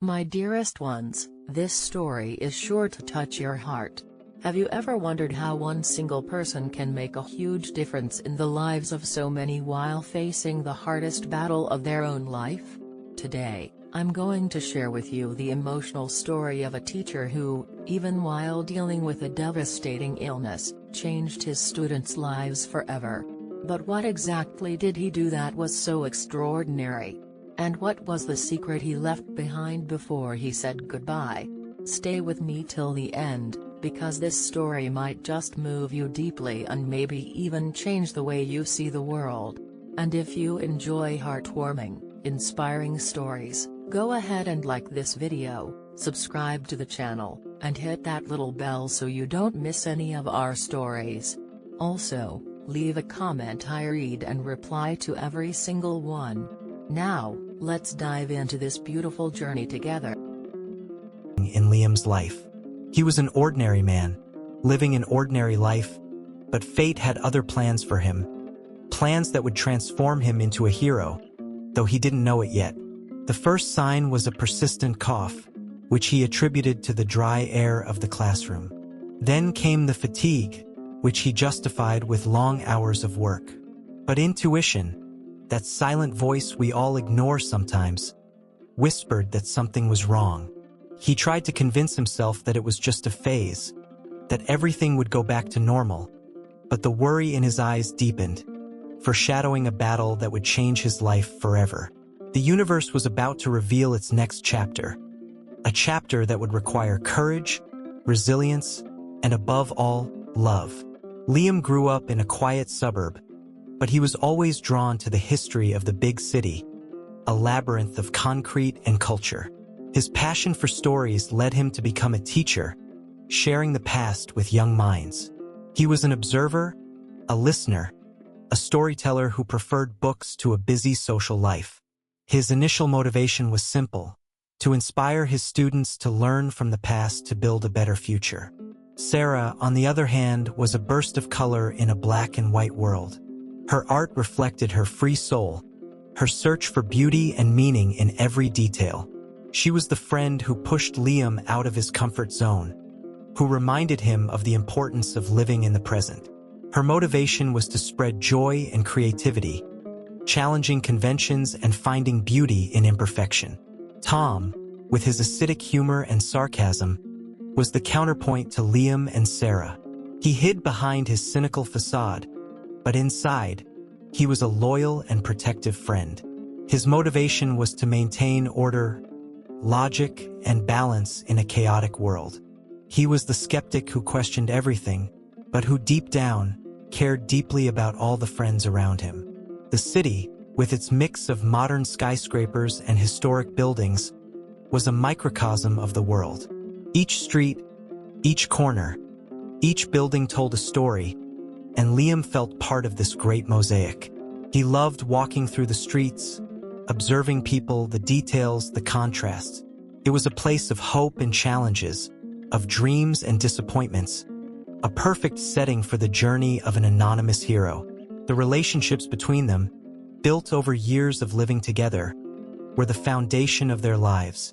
My dearest ones, this story is sure to touch your heart. Have you ever wondered how one single person can make a huge difference in the lives of so many while facing the hardest battle of their own life? Today, I'm going to share with you the emotional story of a teacher who, even while dealing with a devastating illness, changed his students' lives forever. But what exactly did he do that was so extraordinary? And what was the secret he left behind before he said goodbye? Stay with me till the end, because this story might just move you deeply and maybe even change the way you see the world. And if you enjoy heartwarming, inspiring stories, go ahead and like this video, subscribe to the channel, and hit that little bell so you don't miss any of our stories. Also, leave a comment. I read and reply to every single one. Now, let's dive into this beautiful journey together. In Liam's life. He was an ordinary man, living an ordinary life, but fate had other plans for him. Plans that would transform him into a hero, though he didn't know it yet. The first sign was a persistent cough, which he attributed to the dry air of the classroom. Then came the fatigue, which he justified with long hours of work. But intuition, that silent voice we all ignore sometimes, whispered that something was wrong. He tried to convince himself that it was just a phase, that everything would go back to normal, but the worry in his eyes deepened, foreshadowing a battle that would change his life forever. The universe was about to reveal its next chapter, a chapter that would require courage, resilience, and above all, love. Liam grew up in a quiet suburb, but he was always drawn to the history of the big city, a labyrinth of concrete and culture. His passion for stories led him to become a teacher, sharing the past with young minds. He was an observer, a listener, a storyteller who preferred books to a busy social life. His initial motivation was simple: to inspire his students to learn from the past to build a better future. Sarah, on the other hand, was a burst of color in a black and white world. Her art reflected her free soul, her search for beauty and meaning in every detail. She was the friend who pushed Liam out of his comfort zone, who reminded him of the importance of living in the present. Her motivation was to spread joy and creativity, challenging conventions and finding beauty in imperfection. Tom, with his acidic humor and sarcasm, was the counterpoint to Liam and Sarah. He hid behind his cynical facade, but inside, he was a loyal and protective friend. His motivation was to maintain order, logic, and balance in a chaotic world. He was the skeptic who questioned everything, but who deep down cared deeply about all the friends around him. The city, with its mix of modern skyscrapers and historic buildings, was a microcosm of the world. Each street, each corner, each building told a story, and Liam felt part of this great mosaic. He loved walking through the streets, observing people, the details, the contrasts. It was a place of hope and challenges, of dreams and disappointments, a perfect setting for the journey of an anonymous hero. The relationships between them, built over years of living together, were the foundation of their lives,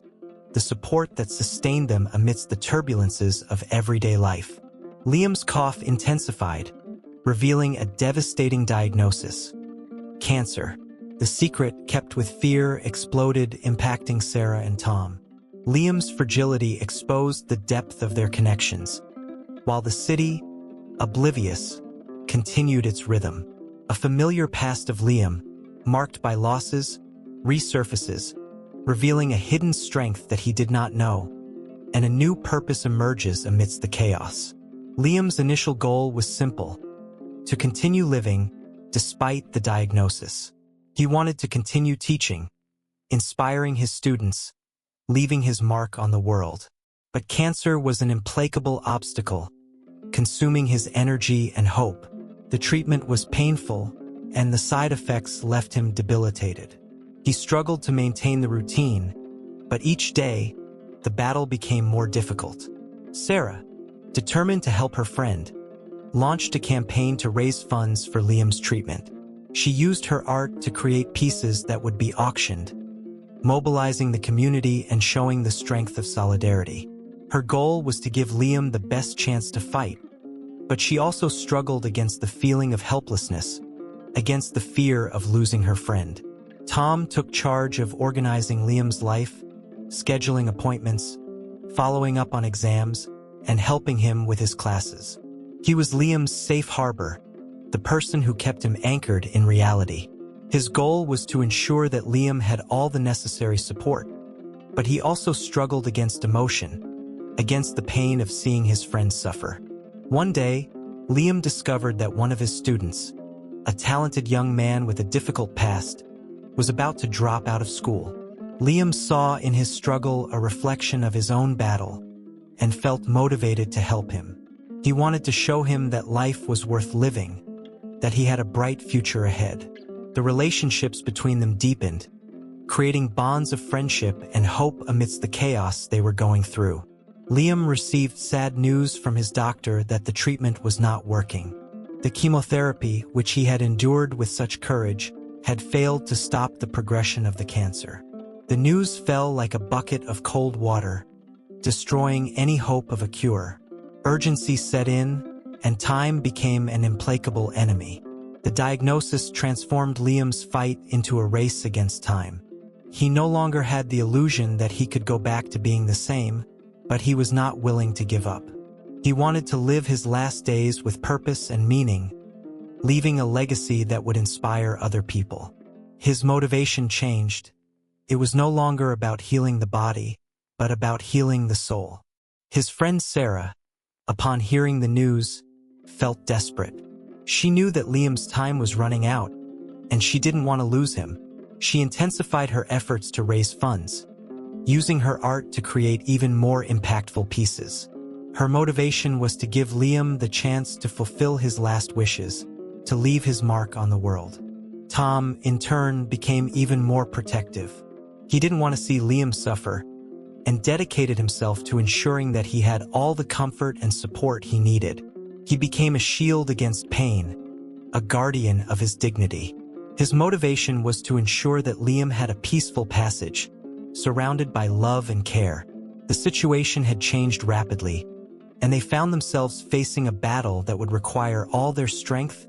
the support that sustained them amidst the turbulences of everyday life. Liam's cough intensified, revealing a devastating diagnosis: cancer. The secret, kept with fear, exploded, impacting Sarah and Tom. Liam's fragility exposed the depth of their connections, while the city, oblivious, continued its rhythm. A familiar past of Liam, marked by losses, resurfaces, revealing a hidden strength that he did not know, and a new purpose emerges amidst the chaos. Liam's initial goal was simple: to continue living despite the diagnosis. He wanted to continue teaching, inspiring his students, leaving his mark on the world. But cancer was an implacable obstacle, consuming his energy and hope. The treatment was painful, and the side effects left him debilitated. He struggled to maintain the routine, but each day, the battle became more difficult. Sarah, determined to help her friend, launched a campaign to raise funds for Liam's treatment. She used her art to create pieces that would be auctioned, mobilizing the community and showing the strength of solidarity. Her goal was to give Liam the best chance to fight, but she also struggled against the feeling of helplessness, against the fear of losing her friend. Tom took charge of organizing Liam's life, scheduling appointments, following up on exams, and helping him with his classes. He was Liam's safe harbor, the person who kept him anchored in reality. His goal was to ensure that Liam had all the necessary support, but he also struggled against emotion, against the pain of seeing his friends suffer. One day, Liam discovered that one of his students, a talented young man with a difficult past, was about to drop out of school. Liam saw in his struggle a reflection of his own battle and felt motivated to help him. He wanted to show him that life was worth living, that he had a bright future ahead. The relationships between them deepened, creating bonds of friendship and hope amidst the chaos they were going through. Liam received sad news from his doctor that the treatment was not working. The chemotherapy, which he had endured with such courage, had failed to stop the progression of the cancer. The news fell like a bucket of cold water, destroying any hope of a cure. Urgency set in, and time became an implacable enemy. The diagnosis transformed Liam's fight into a race against time. He no longer had the illusion that he could go back to being the same, but he was not willing to give up. He wanted to live his last days with purpose and meaning, leaving a legacy that would inspire other people. His motivation changed. It was no longer about healing the body, but about healing the soul. His friend Sarah, upon hearing the news, felt desperate. She knew that Liam's time was running out, and she didn't want to lose him. She intensified her efforts to raise funds, using her art to create even more impactful pieces. Her motivation was to give Liam the chance to fulfill his last wishes, to leave his mark on the world. Tom, in turn, became even more protective. He didn't want to see Liam suffer, and dedicated himself to ensuring that he had all the comfort and support he needed. He became a shield against pain, a guardian of his dignity. His motivation was to ensure that Liam had a peaceful passage, surrounded by love and care. The situation had changed rapidly, and they found themselves facing a battle that would require all their strength,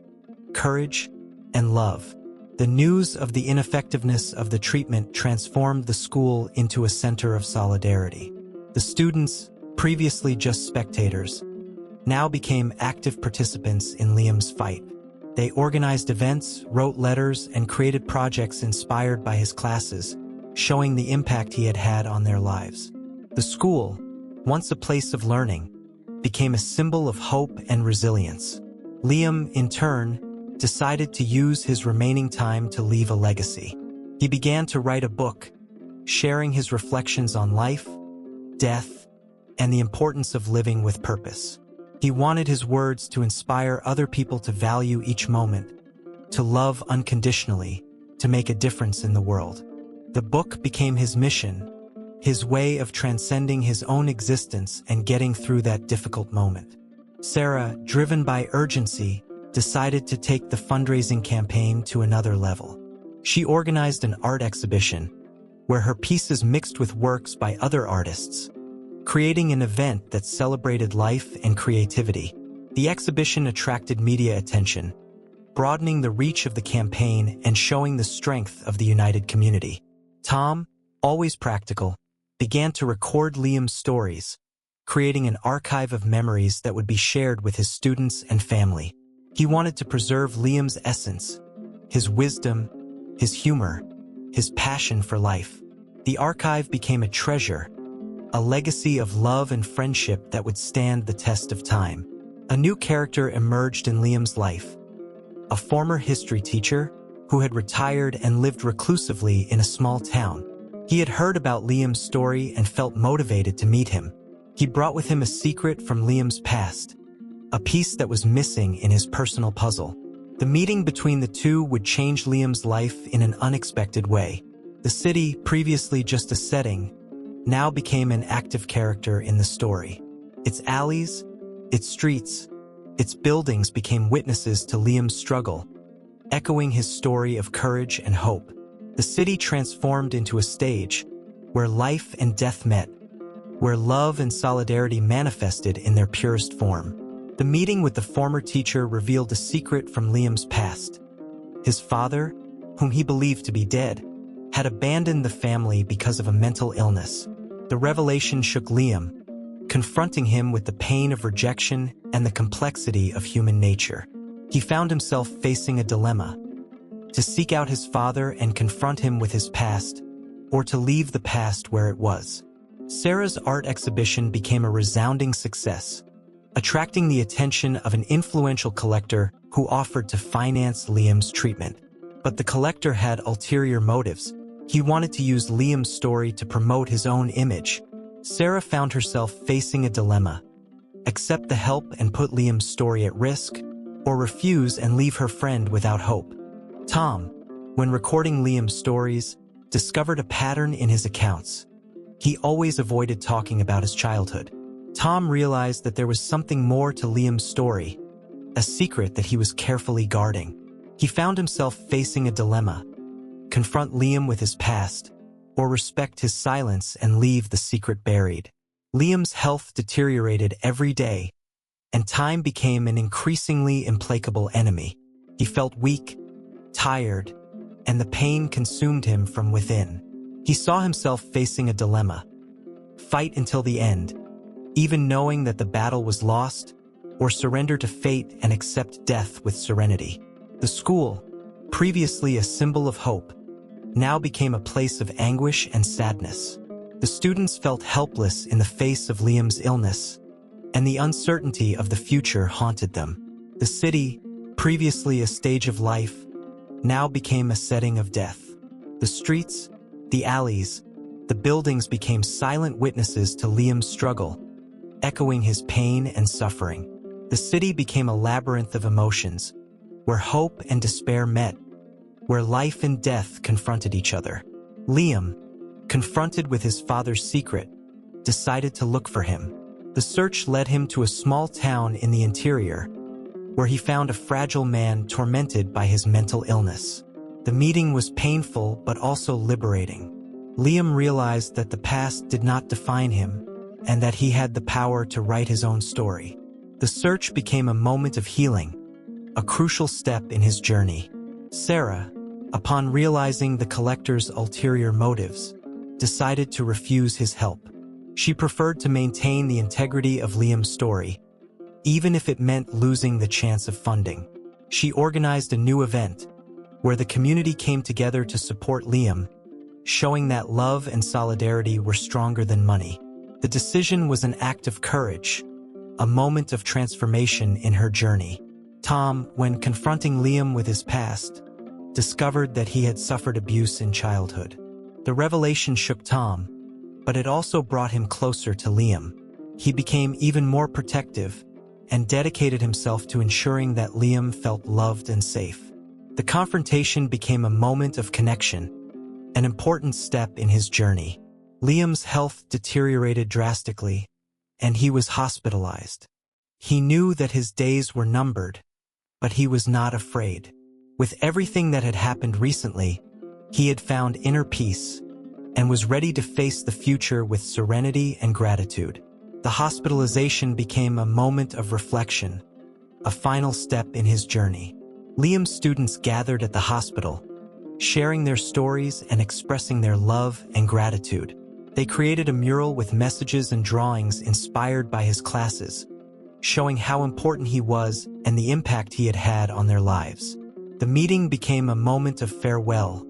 courage, and love. The news of the ineffectiveness of the treatment transformed the school into a center of solidarity. The students, previously just spectators, now became active participants in Liam's fight. They organized events, wrote letters, and created projects inspired by his classes, showing the impact he had had on their lives. The school, once a place of learning, became a symbol of hope and resilience. Liam, in turn, decided to use his remaining time to leave a legacy. He began to write a book, sharing his reflections on life, death, and the importance of living with purpose. He wanted his words to inspire other people to value each moment, to love unconditionally, to make a difference in the world. The book became his mission, his way of transcending his own existence and getting through that difficult moment. Sarah, driven by urgency, decided to take the fundraising campaign to another level. She organized an art exhibition where her pieces mixed with works by other artists, creating an event that celebrated life and creativity. The exhibition attracted media attention, broadening the reach of the campaign and showing the strength of the united community. Tom, always practical, began to record Liam's stories, creating an archive of memories that would be shared with his students and family. He wanted to preserve Liam's essence, his wisdom, his humor, his passion for life. The archive became a treasure, a legacy of love and friendship that would stand the test of time. A new character emerged in Liam's life, a former history teacher who had retired and lived reclusively in a small town. He had heard about Liam's story and felt motivated to meet him. He brought with him a secret from Liam's past, a piece that was missing in his personal puzzle. The meeting between the two would change Liam's life in an unexpected way. The city, previously just a setting, now became an active character in the story. Its alleys, its streets, its buildings became witnesses to Liam's struggle, echoing his story of courage and hope. The city transformed into a stage where life and death met, where love and solidarity manifested in their purest form. The meeting with the former teacher revealed a secret from Liam's past. His father, whom he believed to be dead, had abandoned the family because of a mental illness. The revelation shook Liam, confronting him with the pain of rejection and the complexity of human nature. He found himself facing a dilemma: to seek out his father and confront him with his past, or to leave the past where it was. Sarah's art exhibition became a resounding success, attracting the attention of an influential collector who offered to finance Liam's treatment. But the collector had ulterior motives. He wanted to use Liam's story to promote his own image. Sarah found herself facing a dilemma: accept the help and put Liam's story at risk, or refuse and leave her friend without hope. Tom, when recording Liam's stories, discovered a pattern in his accounts. He always avoided talking about his childhood. Tom realized that there was something more to Liam's story, a secret that he was carefully guarding. He found himself facing a dilemma: confront Liam with his past, or respect his silence and leave the secret buried. Liam's health deteriorated every day, and time became an increasingly implacable enemy. He felt weak, tired, and the pain consumed him from within. He saw himself facing a dilemma: fight until the end, even knowing that the battle was lost, or surrender to fate and accept death with serenity. The school, previously a symbol of hope, now became a place of anguish and sadness. The students felt helpless in the face of Liam's illness, and the uncertainty of the future haunted them. The city, previously a stage of life, now became a setting of death. The streets, the alleys, the buildings became silent witnesses to Liam's struggle, echoing his pain and suffering. The city became a labyrinth of emotions, where hope and despair met, where life and death confronted each other. Liam, confronted with his father's secret, decided to look for him. The search led him to a small town in the interior, where he found a fragile man tormented by his mental illness. The meeting was painful but also liberating. Liam realized that the past did not define him, and that he had the power to write his own story. The search became a moment of healing, a crucial step in his journey. Sarah, upon realizing the collector's ulterior motives, decided to refuse his help. She preferred to maintain the integrity of Liam's story, even if it meant losing the chance of funding. She organized a new event, where the community came together to support Liam, showing that love and solidarity were stronger than money. The decision was an act of courage, a moment of transformation in her journey. Tom, when confronting Liam with his past, discovered that he had suffered abuse in childhood. The revelation shook Tom, but it also brought him closer to Liam. He became even more protective and dedicated himself to ensuring that Liam felt loved and safe. The confrontation became a moment of connection, an important step in his journey. Liam's health deteriorated drastically, and he was hospitalized. He knew that his days were numbered, but he was not afraid. With everything that had happened recently, he had found inner peace and was ready to face the future with serenity and gratitude. The hospitalization became a moment of reflection, a final step in his journey. Liam's students gathered at the hospital, sharing their stories and expressing their love and gratitude. They created a mural with messages and drawings inspired by his classes, showing how important he was and the impact he had had on their lives. The meeting became a moment of farewell,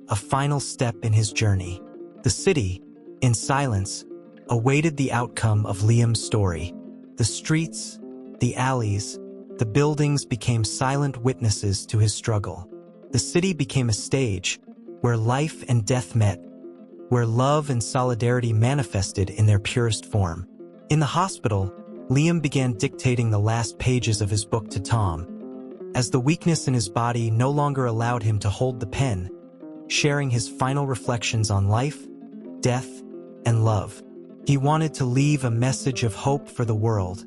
a final step in his journey. The city, in silence, awaited the outcome of Liam's story. The streets, the alleys, the buildings became silent witnesses to his struggle. The city became a stage where life and death met, where love and solidarity manifested in their purest form. In the hospital, Liam began dictating the last pages of his book to Tom, as the weakness in his body no longer allowed him to hold the pen, sharing his final reflections on life, death, and love. He wanted to leave a message of hope for the world,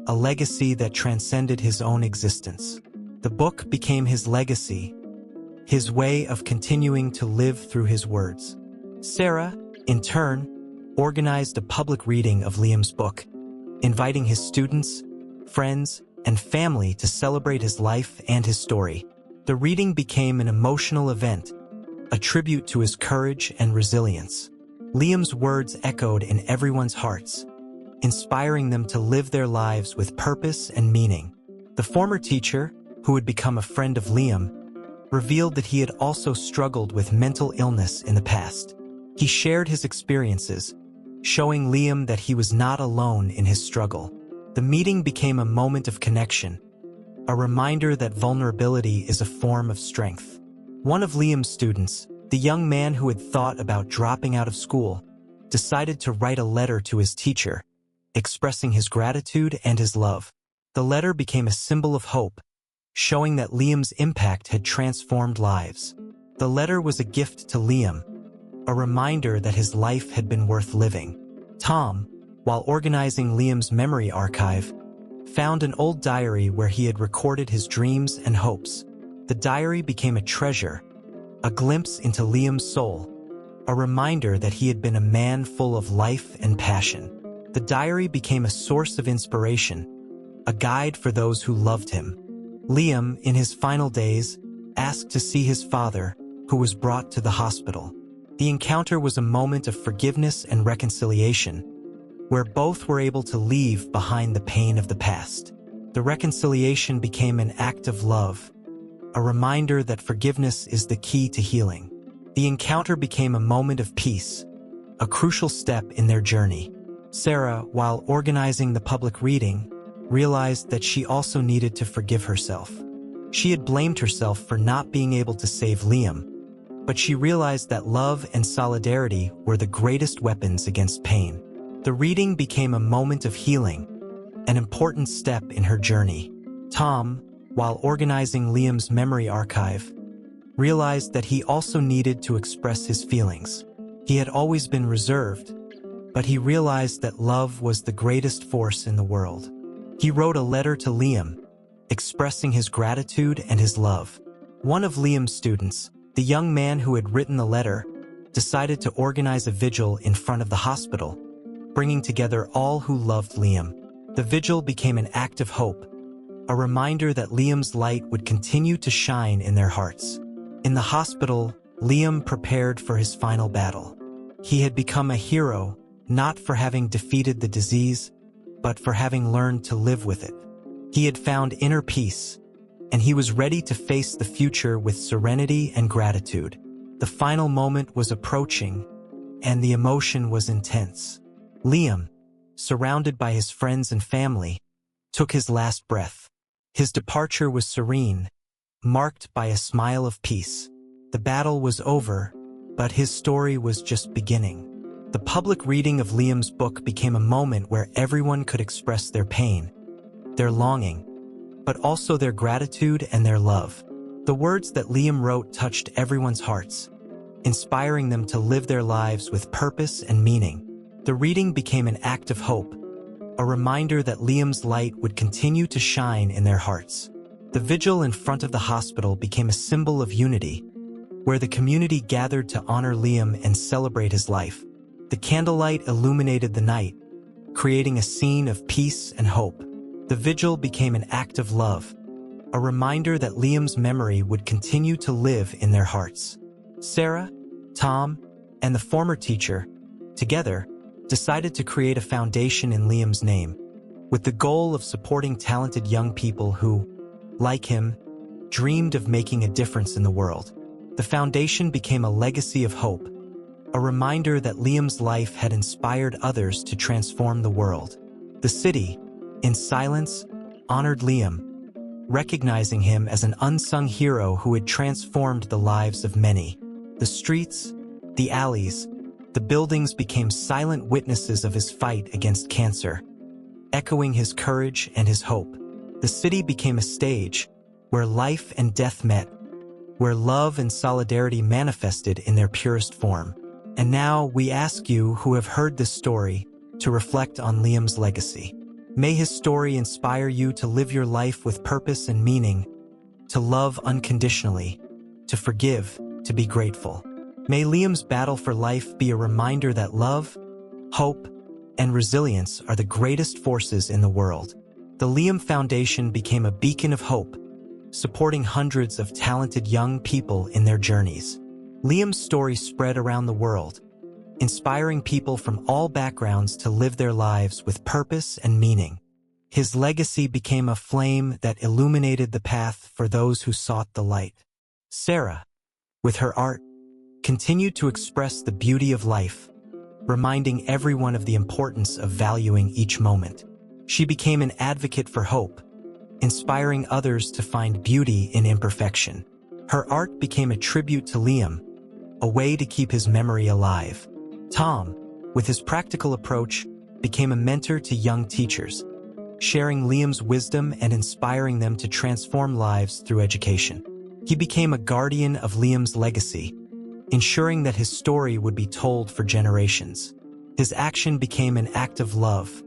a legacy that transcended his own existence. The book became his legacy, his way of continuing to live through his words. Sarah, in turn, organized a public reading of Liam's book, inviting his students, friends, and family to celebrate his life and his story. The reading became an emotional event, a tribute to his courage and resilience. Liam's words echoed in everyone's hearts, inspiring them to live their lives with purpose and meaning. The former teacher, who had become a friend of Liam, revealed that he had also struggled with mental illness in the past. He shared his experiences, showing Liam that he was not alone in his struggle. The meeting became a moment of connection, a reminder that vulnerability is a form of strength. One of Liam's students, the young man who had thought about dropping out of school, decided to write a letter to his teacher, expressing his gratitude and his love. The letter became a symbol of hope, showing that Liam's impact had transformed lives. The letter was a gift to Liam, a reminder that his life had been worth living. Tom, while organizing Liam's memory archive, found an old diary where he had recorded his dreams and hopes. The diary became a treasure, a glimpse into Liam's soul, a reminder that he had been a man full of life and passion. The diary became a source of inspiration, a guide for those who loved him. Liam, in his final days, asked to see his father, who was brought to the hospital. The encounter was a moment of forgiveness and reconciliation, where both were able to leave behind the pain of the past. The reconciliation became an act of love, a reminder that forgiveness is the key to healing. The encounter became a moment of peace, a crucial step in their journey. Sarah, while organizing the public reading, realized that she also needed to forgive herself. She had blamed herself for not being able to save Liam, but she realized that love and solidarity were the greatest weapons against pain. The reading became a moment of healing, an important step in her journey. Tom, while organizing Liam's memory archive, realized that he also needed to express his feelings. He had always been reserved, but he realized that love was the greatest force in the world. He wrote a letter to Liam, expressing his gratitude and his love. One of Liam's students, the young man who had written the letter, decided to organize a vigil in front of the hospital, bringing together all who loved Liam. The vigil became an act of hope, a reminder that Liam's light would continue to shine in their hearts. In the hospital, Liam prepared for his final battle. He had become a hero, not for having defeated the disease, but for having learned to live with it. He had found inner peace, and he was ready to face the future with serenity and gratitude. The final moment was approaching, and the emotion was intense. Liam, surrounded by his friends and family, took his last breath. His departure was serene, marked by a smile of peace. The battle was over, but his story was just beginning. The public reading of Liam's book became a moment where everyone could express their pain, their longing, but also their gratitude and their love. The words that Liam wrote touched everyone's hearts, inspiring them to live their lives with purpose and meaning. The reading became an act of hope, a reminder that Liam's light would continue to shine in their hearts. The vigil in front of the hospital became a symbol of unity, where the community gathered to honor Liam and celebrate his life. The candlelight illuminated the night, creating a scene of peace and hope. The vigil became an act of love, a reminder that Liam's memory would continue to live in their hearts. Sarah, Tom, and the former teacher, together, decided to create a foundation in Liam's name, with the goal of supporting talented young people who, like him, dreamed of making a difference in the world. The foundation became a legacy of hope, a reminder that Liam's life had inspired others to transform the world. The city, in silence, honored Liam, recognizing him as an unsung hero who had transformed the lives of many. The streets, the alleys, the buildings became silent witnesses of his fight against cancer, echoing his courage and his hope. The city became a stage where life and death met, where love and solidarity manifested in their purest form. And now we ask you who have heard this story to reflect on Liam's legacy. May his story inspire you to live your life with purpose and meaning, to love unconditionally, to forgive, to be grateful. May Liam's battle for life be a reminder that love, hope, and resilience are the greatest forces in the world. The Liam Foundation became a beacon of hope, supporting hundreds of talented young people in their journeys. Liam's story spread around the world, inspiring people from all backgrounds to live their lives with purpose and meaning. His legacy became a flame that illuminated the path for those who sought the light. Sarah, with her art, continued to express the beauty of life, reminding everyone of the importance of valuing each moment. She became an advocate for hope, inspiring others to find beauty in imperfection. Her art became a tribute to Liam, a way to keep his memory alive. Tom, with his practical approach, became a mentor to young teachers, sharing Liam's wisdom and inspiring them to transform lives through education. He became a guardian of Liam's legacy, ensuring that his story would be told for generations. His action became an act of love,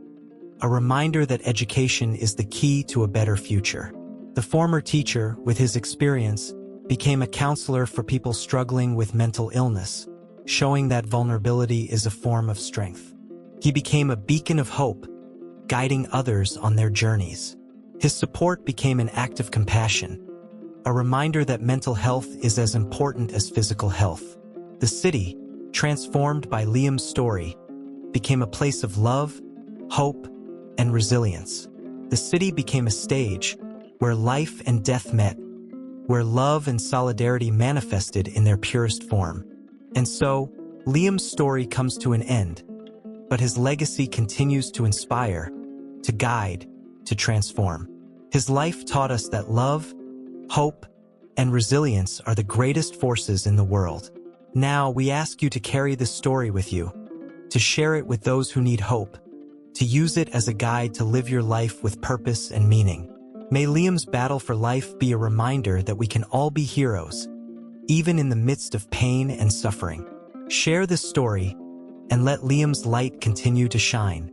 a reminder that education is the key to a better future. The former teacher, with his experience, became a counselor for people struggling with mental illness, showing that vulnerability is a form of strength. He became a beacon of hope, guiding others on their journeys. His support became an act of compassion, a reminder that mental health is as important as physical health. The city, transformed by Liam's story, became a place of love, hope, and resilience. The city became a stage where life and death met, where love and solidarity manifested in their purest form. And so, Liam's story comes to an end, but his legacy continues to inspire, to guide, to transform. His life taught us that love, hope, and resilience are the greatest forces in the world. Now, we ask you to carry this story with you, to share it with those who need hope, to use it as a guide to live your life with purpose and meaning. May Liam's battle for life be a reminder that we can all be heroes, even in the midst of pain and suffering. Share this story, and let Liam's light continue to shine.